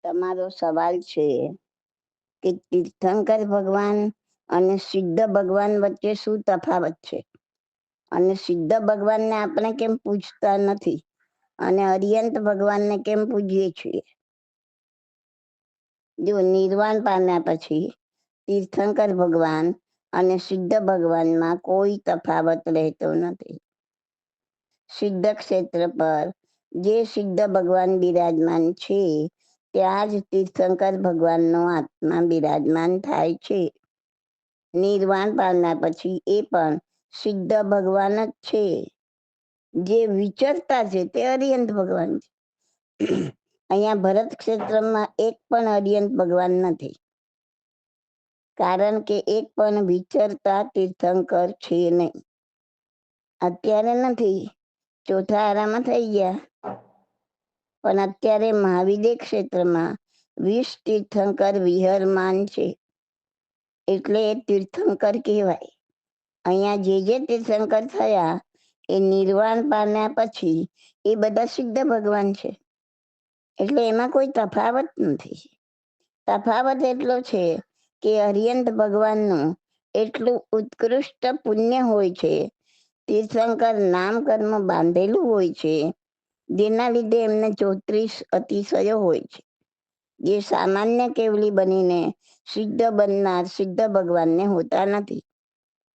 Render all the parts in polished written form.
તમારો સવાલ છે કે તીર્થંકર ભગવાન અને સિદ્ધ ભગવાન વચ્ચે શું તફાવત છે અને સિદ્ધ ભગવાનને આપણે કેમ પૂજતા નથી અને અરિયંત ભગવાનને કેમ પૂજીએ છીએ. જો નિર્વાણ પામ્યા પછી તીર્થંકર ભગવાન અને સિદ્ધ ભગવાનમાં કોઈ તફાવત રહેતો નથી. સિદ્ધ ક્ષેત્ર પર જે સિદ્ધ ભગવાન બિરાજમાન છે ત્યાં જ તીર્થંકર ભગવાનનો આત્મા બિરાજમાન થાય છે. નિર્વાણ પામ્યા પછી એ પણ સિદ્ધ ભગવાન જ છે. જે વિચરતા છે તે અરિયંત ભગવાન છે. અહીંયા ભરત ક્ષેત્રમાં એક પણ અરિયંત ભગવાન નથી, કારણ કે એક પણ વિચરતા તીર્થંકર છે નહીં. અત્યારે નથી, ચોથા આરામાં થઈ ગયા, પણ અત્યારે મહાવિદ્ય ક્ષેત્રમાં 20 તીર્થંકર વિહરમાન છે, એટલે એ તીર્થંકર કહેવાય. અહીંયા જે તીર્થંકર થયા એ નિર્વાણ પામ્યા પછી એ બધા સિદ્ધ ભગવાન છે, એટલે એમાં કોઈ તફાવત નથી. તફાવત એટલો છે કે અરિયંત ભગવાનનું એટલું ઉત્કૃષ્ટ પુણ્ય હોય છે, તીર્થંકર નામ કર્મ બાંધેલું હોય છે, જેના લીધે એમને 34 અતિશયો હોય છે, જે સામાન્ય કેવલી બનીને સિદ્ધ બનનાર સિદ્ધ ભગવાનને હોતા નથી.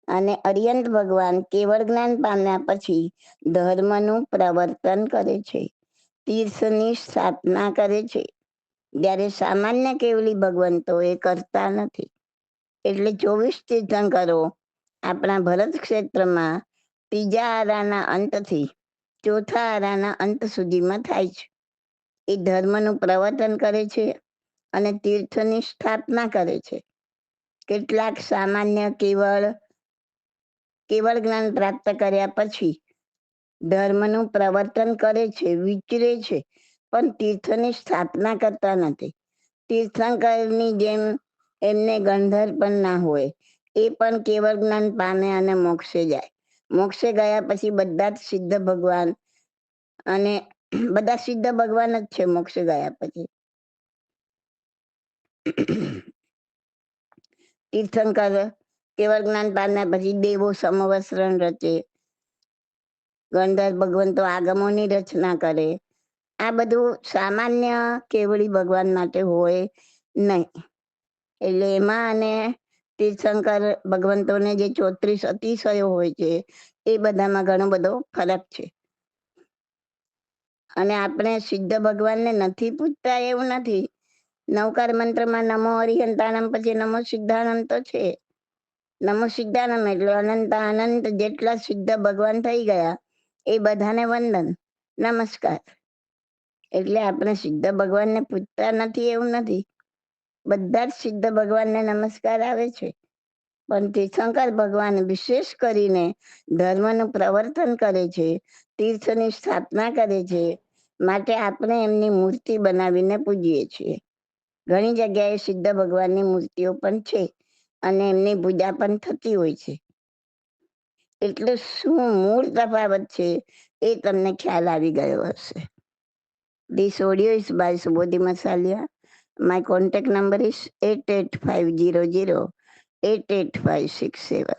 અને અરિયંત ભગવાન કેવળ જ્ઞાન પામ્યા પછી ધર્મનું પ્રવર્તન કરે છે, તીર્થની સ્થાપના કરે છે, જ્યારે સામાન્ય કેવલી ભગવંતો એ કરતા નથી. એટલે 24 તીર્થંકરો આપણા ભરત ક્ષેત્રમાં ત્રીજા આરાના અંતથી ચોથા આરાના અંત સુધીમાં થાય છે. એ ધર્મનું પ્રવર્તન કરે છે અને તીર્થની સ્થાપના કરે છે. કેટલાક સામાન્ય કેવળ જ્ઞાન પ્રાપ્ત કર્યા પછી ધર્મનું પ્રવર્તન કરે છે, વિચરે છે, પણ તીર્થની સ્થાપના કરતા નથી. તીર્થંકરની જેમ એમને ગંધર્વ પણ ના હોય, એ પણ કેવળ જ્ઞાન પામે અને મોક્ષે જાય. મોક્ષે ગયા પછી બધા જ સિદ્ધ ભગવાન, અને બધા સિદ્ધ ભગવાન જ છે મોક્ષે ગયા પછી. તીર્થંકર કેવળ જ્ઞાન પામ્યા પછી દેવો સમવસ્ત્રણ રચે, ગંધર્વ ભગવંતો આગમોની રચના કરે. આ બધું સામાન્ય કેવળી ભગવાન માટે હોય નહીં. એટલે એમાં અને તીર્થંકર ભગવંતોને જે 34 અતિશયો હોય છે એ બધામાં ઘણો બધો ફરક છે. અને આપણે સિદ્ધ ભગવાનને નથી પૂજતા એવું નથી. નવકાર મંત્રમાં નમો હરિહંતાણમ પછી નમો સિદ્ધાનંદ તો છે. નમો સિદ્ધાનંદ એટલે અનંત અનંત જેટલા સિદ્ધ ભગવાન થઈ ગયા એ બધાને વંદન, નમસ્કાર. એટલે આપણે સિદ્ધ ભગવાનને પૂજતા નથી એવું નથી, બધા જ સિદ્ધ ભગવાનને નમસ્કાર આવે છે. પણ તીર્થંકર ભગવાન વિશેષ કરીને ધર્મનું પ્રવર્તન કરે છે, તીર્થની સ્થાપના કરે છે, માટે આપણે એમની મૂર્તિ બનાવીને પૂજીએ છીએ. ઘણી જગ્યાએ સિદ્ધ ભગવાનની મૂર્તિઓ પણ છે અને એમની પૂજા પણ થતી હોય છે. એટલે શું મૂળ તફાવત છે એ તમને ખ્યાલ આવી ગયો હશે. This audio is by Subodhi Masalia. My contact number is 88500 88567.